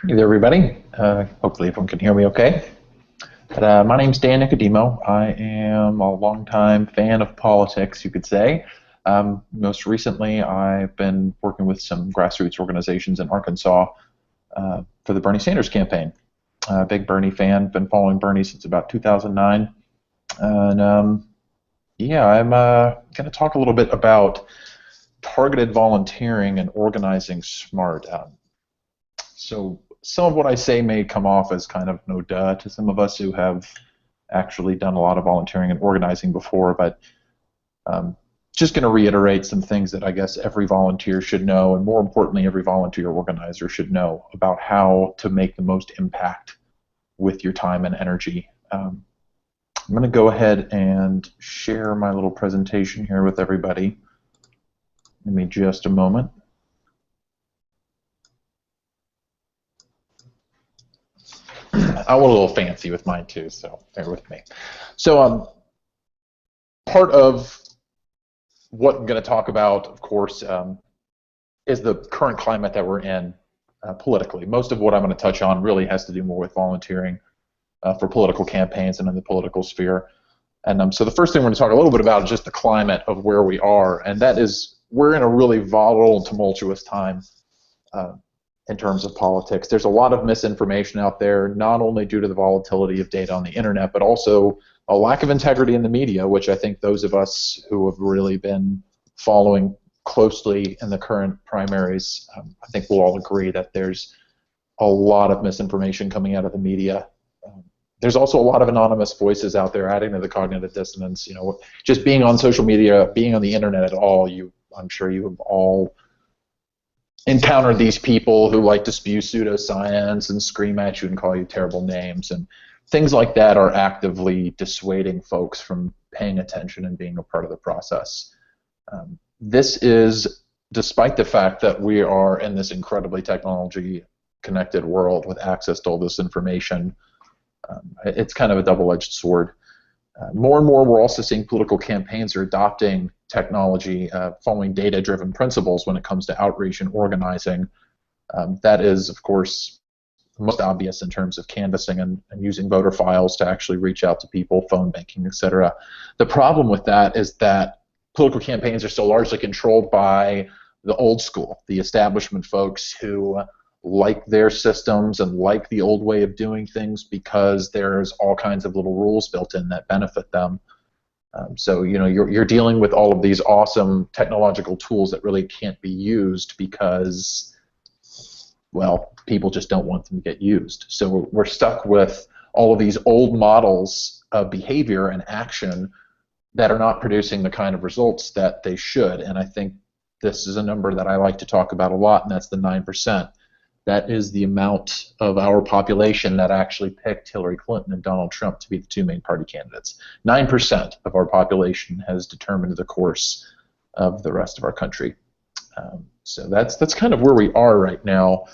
Hey there, everybody. Hopefully everyone can hear me okay. But, my name's Dan Nicodemo. I am a longtime fan of politics, you could say. Most recently, I've been working with some grassroots organizations in Arkansas for the Bernie Sanders campaign. Big Bernie fan, been following Bernie since about 2009. And yeah, I'm going to talk a little bit about targeted volunteering and organizing smart. So some of what I say may come off as kind of no duh to some of us who have actually done a lot of volunteering and organizing before, but just going to reiterate some things that I guess every volunteer should know, and more importantly, every volunteer organizer should know about how to make the most impact with your time and energy. I'm going to go ahead and share my little presentation here with everybody. Give me just a moment. I was a little fancy with mine too, so bear with me. So part of what I'm going to talk about, of course, is the current climate that we're in politically. Most of what I'm going to touch on really has to do more with volunteering for political campaigns and in the political sphere. And so the first thing we're going to talk a little bit about is just the climate of where we are, and that is we're in a really volatile and tumultuous time in terms of politics. There's a lot of misinformation out there, not only due to the volatility of data on the internet, but also a lack of integrity in the media, which I think those of us who have really been following closely in the current primaries, I think we'll all agree that there's a lot of misinformation coming out of the media. There's also a lot of anonymous voices out there adding to the cognitive dissonance. You know, just being on social media, being on the internet at all, I'm sure you have all encountered these people who like to spew pseudoscience and scream at you and call you terrible names, and things like that are actively dissuading folks from paying attention and being a part of the process. This is despite the fact that we are in this incredibly technology-connected world with access to all this information. It's kind of a double-edged sword. More and more, we're also seeing political campaigns are adopting technology, following data-driven principles when it comes to outreach and organizing. That is, of course, most obvious in terms of canvassing and using voter files to actually reach out to people, phone banking, etc. The problem with that is that political campaigns are still largely controlled by the old school, the establishment folks who like their systems and like the old way of doing things because there's all kinds of little rules built in that benefit them. So you know you're dealing with all of these awesome technological tools that really can't be used because, well, people just don't want them to get used. So we're stuck with all of these old models of behavior and action that are not producing the kind of results that they should. And I think this is a number that I like to talk about a lot, and that's the 9%. That is the amount of our population that actually picked Hillary Clinton and Donald Trump to be the two main party candidates. 9% of our population has determined the course of the rest of our country. So that's kind of where we are right now.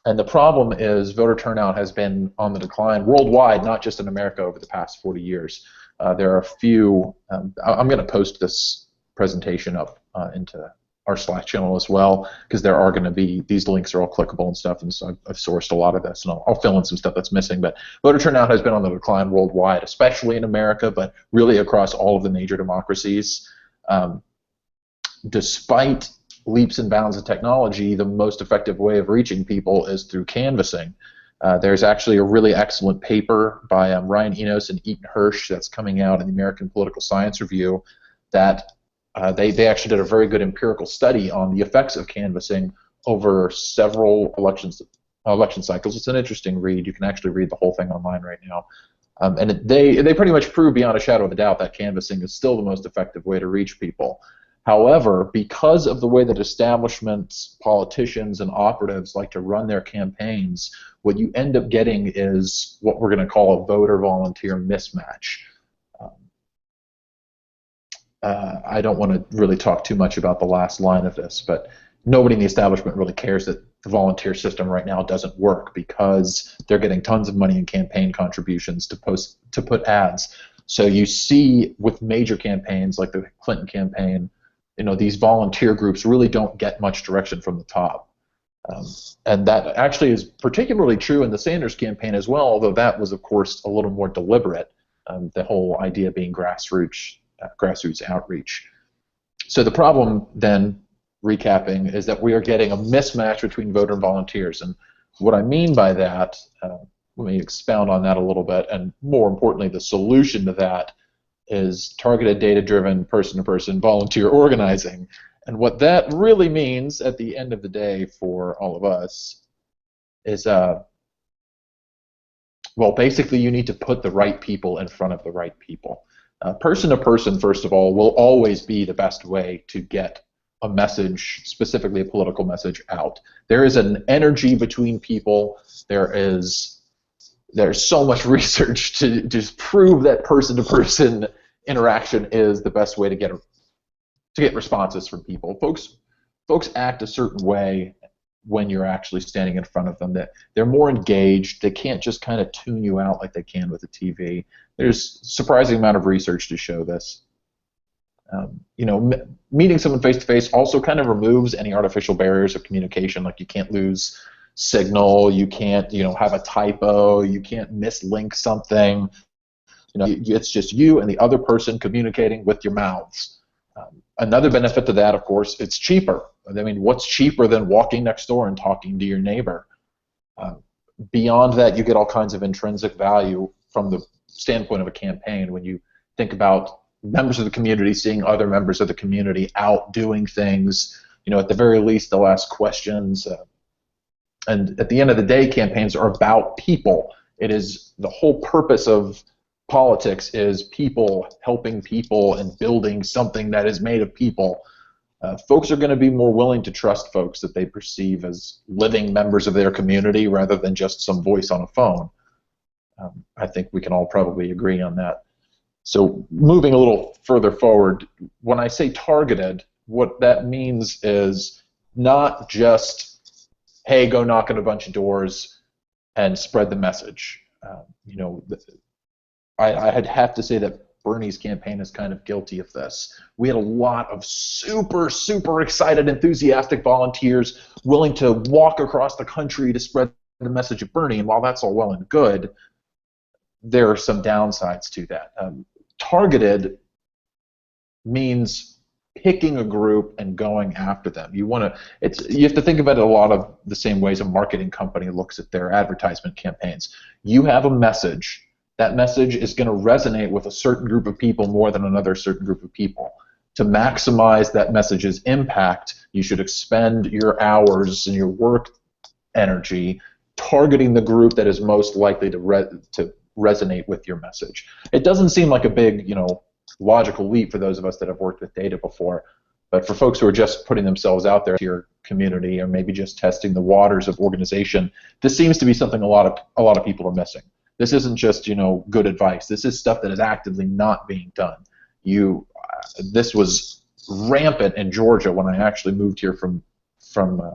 And the problem is voter turnout has been on the decline worldwide, not just in America, over the past 40 years. There are a few, I'm going to post this presentation up into our Slack channel as well, because there are going to be, these links are all clickable and stuff, and so I've sourced a lot of this, and I'll fill in some stuff that's missing. But voter turnout has been on the decline worldwide, especially in America, but really across all of the major democracies. Despite leaps and bounds of technology, the most effective way of reaching people is through canvassing. There's actually a really excellent paper by Ryan Enos and Eaton Hirsch that's coming out in the American Political Science Review that they actually did a very good empirical study on the effects of canvassing over several election cycles. It's an interesting read. You can actually read the whole thing online right now. And they pretty much prove beyond a shadow of a doubt that canvassing is still the most effective way to reach people. However, because of the way that establishments, politicians, and operatives like to run their campaigns, what you end up getting is what we're going to call a voter-volunteer mismatch. I don't want to really talk too much about the last line of this, but nobody in the establishment really cares that the volunteer system right now doesn't work because they're getting tons of money in campaign contributions to put ads. So you see with major campaigns like the Clinton campaign, you know, these volunteer groups really don't get much direction from the top. And that actually is particularly true in the Sanders campaign as well, although that was, of course, a little more deliberate, the whole idea being grassroots outreach. So the problem then, recapping, is that we are getting a mismatch between voter and volunteers. And what I mean by that, let me expound on that a little bit, and more importantly, the solution to that is targeted, data-driven, person-to-person volunteer organizing. And what that really means at the end of the day for all of us is, well, basically you need to put the right people in front of the right people. Person-to-person, first of all, will always be the best way to get a message, specifically a political message, out. There is an energy between people. There's so much research to just prove that person-to-person interaction is the best way to get responses from people. Folks act a certain way when you're actually standing in front of them, that they're more engaged. They can't just kind of tune you out like they can with a TV. There's a surprising amount of research to show this. Meeting someone face-to-face also kind of removes any artificial barriers of communication, like you can't lose signal, you can't have a typo, you can't mislink something. It's just you and the other person communicating with your mouths. Another benefit to that, of course, it's cheaper. I mean, what's cheaper than walking next door and talking to your neighbor? Beyond that, you get all kinds of intrinsic value from the standpoint of a campaign when you think about members of the community seeing other members of the community out doing things. At the very least, they'll ask questions. And at the end of the day, campaigns are about people. It is the whole purpose of politics is people helping people and building something that is made of people. Folks are going to be more willing to trust folks that they perceive as living members of their community rather than just some voice on a phone. I think we can all probably agree on that. So moving a little further forward, when I say targeted, what that means is not just, hey, go knock on a bunch of doors and spread the message. I'd have to say that Bernie's campaign is kind of guilty of this. We had a lot of super, super excited, enthusiastic volunteers willing to walk across the country to spread the message of Bernie, and while that's all well and good, there are some downsides to that. Targeted means picking a group and going after them. You have to think about it a lot of the same ways a marketing company looks at their advertisement campaigns. You have a message. That message is going to resonate with a certain group of people more than another certain group of people. To maximize that message's impact, you should expend your hours and your work energy targeting the group that is most likely to resonate with your message. It doesn't seem like a big, logical leap for those of us that have worked with data before, but for folks who are just putting themselves out there to your community or maybe just testing the waters of organization, this seems to be something a lot of people are missing. This isn't just good advice. This is stuff that is actively not being done. This was rampant in Georgia when I actually moved here from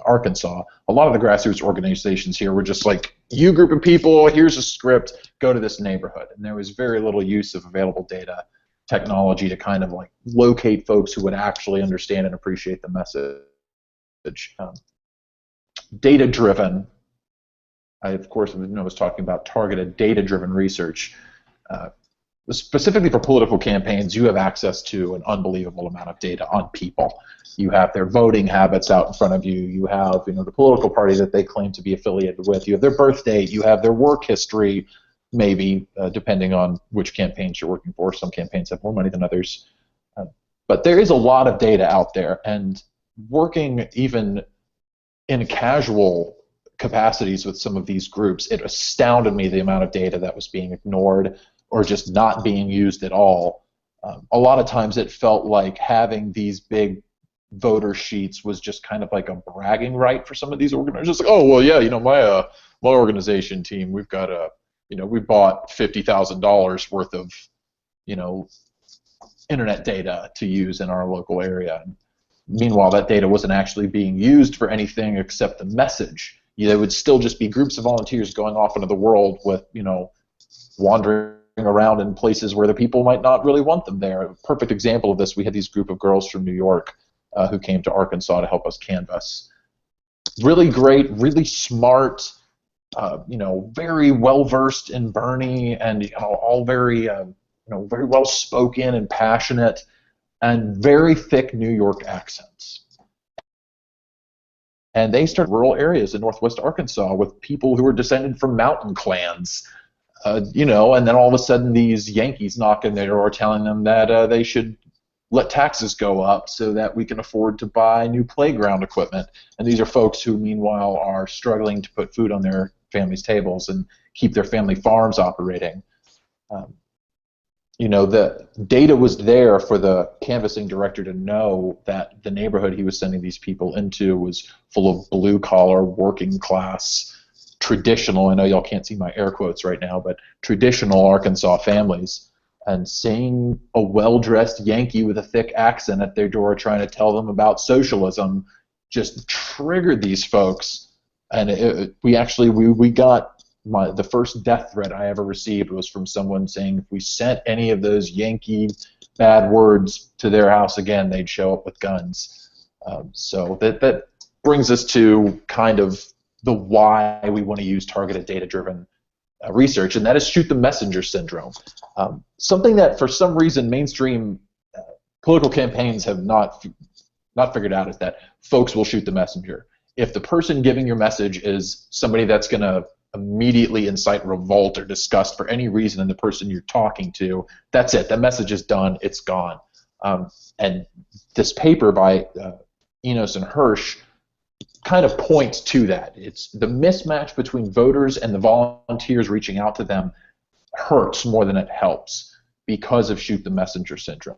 Arkansas. A lot of the grassroots organizations here were just like, you group of people, here's a script, go to this neighborhood. And there was very little use of available data technology to kind of like locate folks who would actually understand and appreciate the message. Data-driven, I of course was talking about targeted data-driven research. Specifically for political campaigns, you have access to an unbelievable amount of data on people. You have their voting habits out in front of you. You have the political party that they claim to be affiliated with. You have their birth date. You have their work history, maybe, depending on which campaigns you're working for. Some campaigns have more money than others. But there is a lot of data out there, and working even in casual capacities with some of these groups, it astounded me the amount of data that was being ignored or just not being used at all. A lot of times it felt like having these big voter sheets was just kind of like a bragging right for some of these organizations. Just like, oh, well, yeah, my organization team, we've got we bought $50,000 worth of, internet data to use in our local area. Meanwhile, that data wasn't actually being used for anything except the message. There would still just be groups of volunteers going off into the world with, wandering around in places where the people might not really want them there. A perfect example of this, we had these group of girls from New York who came to Arkansas to help us canvass. really great, really smart, very well versed in Bernie, and all very, very well spoken and passionate, and very thick New York accents. And they started rural areas in northwest Arkansas with people who were descended from mountain clans, and then all of a sudden these Yankees knock on their door telling them that they should let taxes go up so that we can afford to buy new playground equipment. And these are folks who, meanwhile, are struggling to put food on their families' tables and keep their family farms operating. The data was there for the canvassing director to know that the neighborhood he was sending these people into was full of blue-collar, working-class, traditional, I know y'all can't see my air quotes right now, but traditional Arkansas families. And seeing a well-dressed Yankee with a thick accent at their door trying to tell them about socialism just triggered these folks. And we got the first death threat I ever received was from someone saying if we sent any of those Yankee bad words to their house again, they'd show up with guns. So that brings us to kind of the why we want to use targeted data-driven research, and that is shoot the messenger syndrome. Something that for some reason mainstream political campaigns have not figured out is that folks will shoot the messenger. If the person giving your message is somebody that's going to immediately incite revolt or disgust for any reason in the person you're talking to, that's it. That message is done. It's gone. And this paper by Enos and Hirsch kind of points to that. It's the mismatch between voters and the volunteers reaching out to them hurts more than it helps because of shoot the messenger syndrome.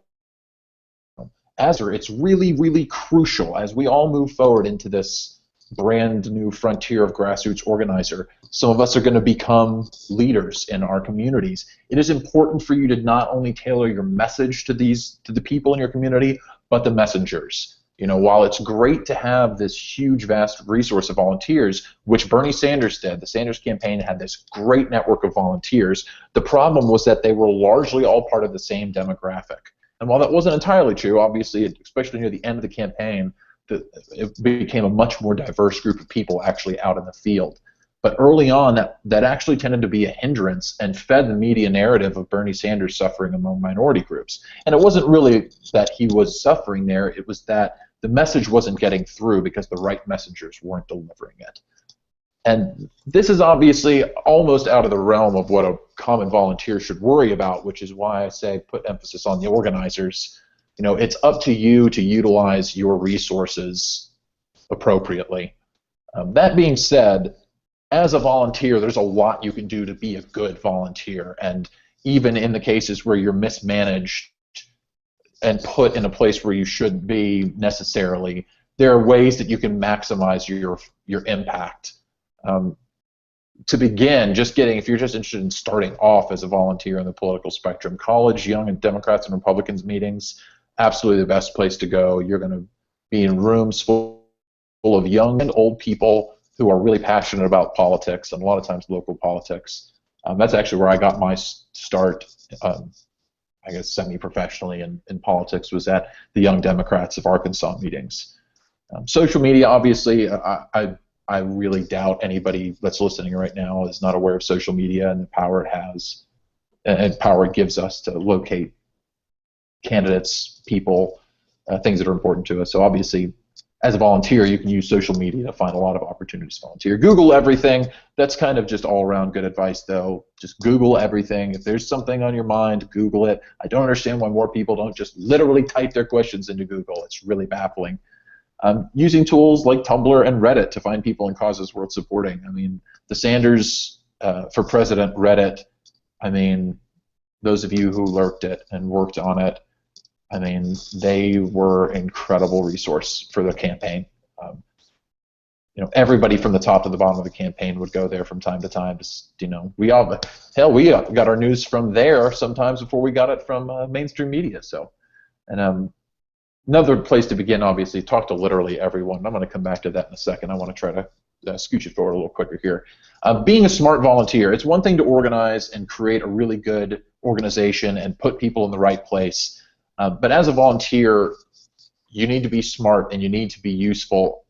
It's really, really crucial as we all move forward into this brand new frontier of grassroots organizer. Some of us are going to become leaders in our communities. It is important for you to not only tailor your message to the people in your community, but the messengers. While it's great to have this huge, vast resource of volunteers, which Bernie Sanders did, the Sanders campaign had this great network of volunteers, the problem was that they were largely all part of the same demographic. And while that wasn't entirely true, obviously, especially near the end of the campaign, it became a much more diverse group of people actually out in the field. But early on, that actually tended to be a hindrance and fed the media narrative of Bernie Sanders suffering among minority groups. And it wasn't really that he was suffering there, it was that the message wasn't getting through because the right messengers weren't delivering it. And this is obviously almost out of the realm of what a common volunteer should worry about, which is why I say put emphasis on the organizers. It's up to you to utilize your resources appropriately. That being said, as a volunteer, there's a lot you can do to be a good volunteer. And even in the cases where you're mismanaged and put in a place where you shouldn't be necessarily, there are ways that you can maximize your impact. To begin, if you're just interested in starting off as a volunteer in the political spectrum, college, young and Democrats and Republicans meetings, absolutely the best place to go. You're going to be in rooms full of young and old people who are really passionate about politics, and a lot of times local politics. That's actually where I got my start, I guess semi-professionally in politics, was at the Young Democrats of Arkansas meetings. Social media, obviously, I really doubt anybody that's listening right now is not aware of social media and the power it has and power it gives us to locate candidates, people, things that are important to us. So obviously, as a volunteer, you can use social media to find a lot of opportunities to volunteer. Google everything. That's kind of just all-around good advice, though. Just Google everything. If there's something on your mind, Google it. I don't understand why more people don't just literally type their questions into Google. It's really baffling. Using tools like Tumblr and Reddit to find people and causes worth supporting. I mean, the Sanders for President Reddit, I mean, those of you who lurked it and worked on it, I mean, they were an incredible resource for the campaign. Everybody from the top to the bottom of the campaign would go there from time to time. We got our news from there sometimes before we got it from mainstream media. So, and another place to begin, obviously, talk to literally everyone. I'm going to come back to that in a second. I want to try to scooch it forward a little quicker here. Being a smart volunteer, it's one thing to organize and create a really good organization and put people in the right place. But as a volunteer, you need to be smart and you need to be useful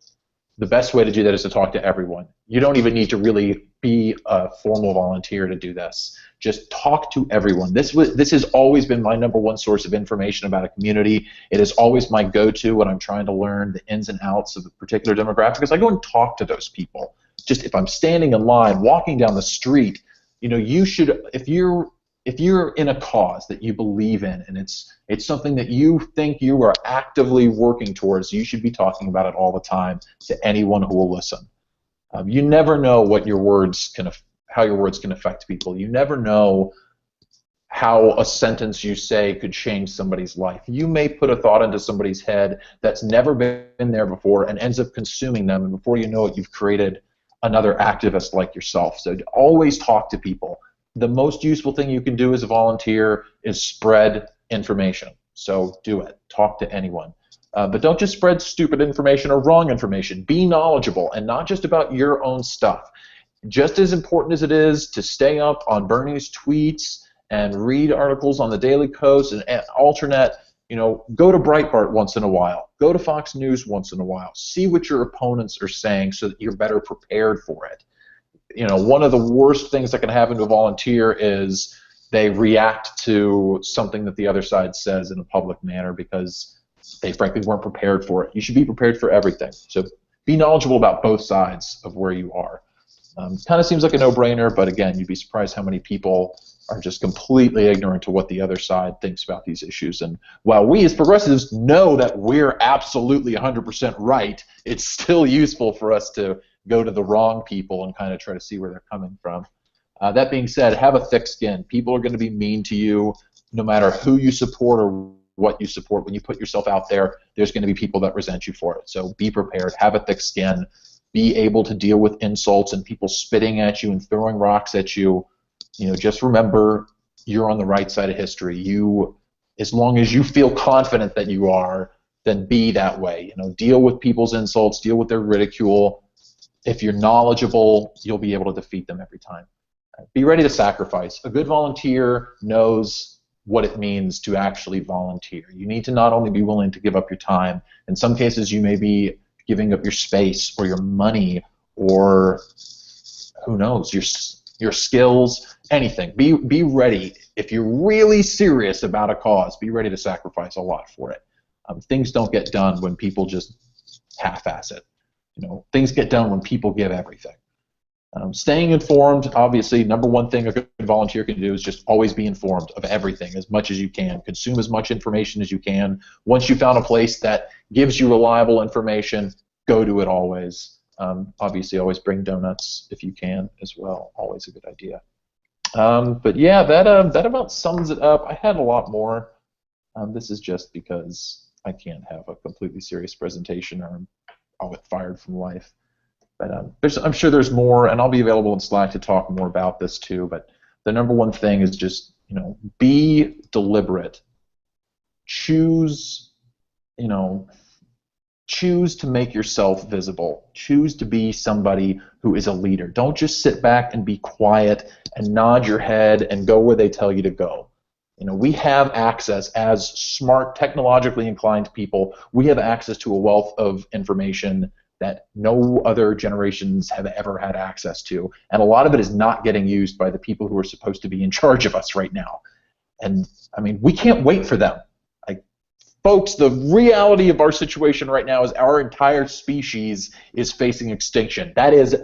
the best way to do that is to talk to everyone. You don't even need to really be a formal volunteer to do this. Just talk to everyone. This has always been my #1 source of information about a community. It is always my go-to when I'm trying to learn the ins and outs of a particular demographic, because I go and talk to those people. Just if I'm standing in line, walking down the street, you should, if you're in a cause that you believe in and it's something that you think you are actively working towards, you should be talking about it all the time to anyone who will listen. You never know what how your words can affect people. You never know how a sentence you say could change somebody's life. You may put a thought into somebody's head that's never been there before and ends up consuming them, and before you know it, you've created another activist like yourself. So always talk to people. The most useful thing you can do as a volunteer is spread information. So do it. Talk to anyone. But don't just spread stupid information or wrong information. Be knowledgeable, and not just about your own stuff. Just as important as it is to stay up on Bernie's tweets and read articles on the Daily Kos and Alternet, go to Breitbart once in a while. Go to Fox News once in a while. See what your opponents are saying so that you're better prepared for it. One of the worst things that can happen to a volunteer is they react to something that the other side says in a public manner because they frankly weren't prepared for it. You should be prepared for everything. So be knowledgeable about both sides of where you are. Kind of seems like a no-brainer, but again, you'd be surprised how many people are just completely ignorant to what the other side thinks about these issues. And while we as progressives know that we're absolutely 100% right, it's still useful for us to go to the wrong people and kind of try to see where they're coming from. That being said, have a thick skin. People are going to be mean to you no matter who you support or what you support. When you put yourself out there, there's going to be people that resent you for it. So be prepared. Have a thick skin. Be able to deal with insults and people spitting at you and throwing rocks at you. Just remember you're on the right side of history. As long as you feel confident that you are, then be that way. Deal with people's insults. Deal with their ridicule. If you're knowledgeable, you'll be able to defeat them every time. Be ready to sacrifice. A good volunteer knows what it means to actually volunteer. You need to not only be willing to give up your time. In some cases, you may be giving up your space or your money or, who knows, your skills, anything. Be ready. If you're really serious about a cause, be ready to sacrifice a lot for it. Things don't get done when people just half-ass it. Things get done when people give everything. Staying informed, obviously, #1 thing a good volunteer can do is just always be informed of everything as much as you can. Consume as much information as you can. Once you found a place that gives you reliable information, go to it always. Obviously, always bring donuts if you can as well. Always a good idea. But yeah, that about sums it up. I had a lot more. This is just because I can't have a completely serious presentation or I'll get fired from life. But I'm sure there's more, and I'll be available in Slack to talk more about this too. But the #1 thing is just, be deliberate. Choose to make yourself visible. Choose to be somebody who is a leader. Don't just sit back and be quiet and nod your head and go where they tell you to go. We have access as smart, technologically inclined people. We have access to a wealth of information that no other generations have ever had access to. And a lot of it is not getting used by the people who are supposed to be in charge of us right now. And, we can't wait for them. Folks, the reality of our situation right now is our entire species is facing extinction. That is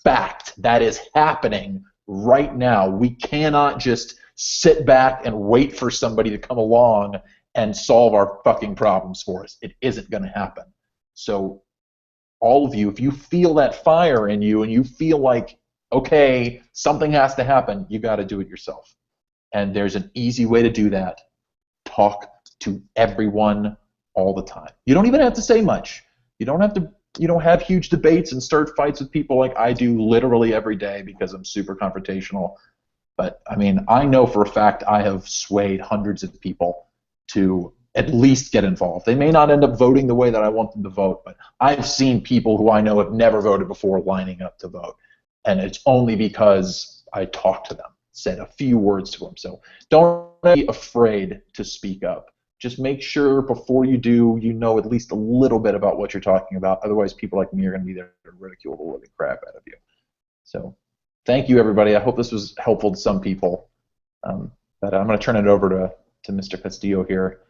fact. That is happening right now. We cannot just sit back and wait for somebody to come along and solve our fucking problems for us. It isn't going to happen. So all of you, if you feel that fire in you and you feel like, okay, something has to happen, you got to do it yourself. And there's an easy way to do that. Talk to everyone all the time. You don't even have to say much. You don't have huge debates and start fights with people like I do literally every day because I'm super confrontational. But I know for a fact I have swayed hundreds of people to at least get involved. They may not end up voting the way that I want them to vote, but I've seen people who I know have never voted before lining up to vote. And it's only because I talked to them, said a few words to them. So don't be afraid to speak up. just make sure before you do, you know at least a little bit about what you're talking about. Otherwise, people like me are going to be there to ridicule the living crap out of you. So thank you, everybody. I hope this was helpful to some people. But I'm going to turn it over to Mr. Castillo here.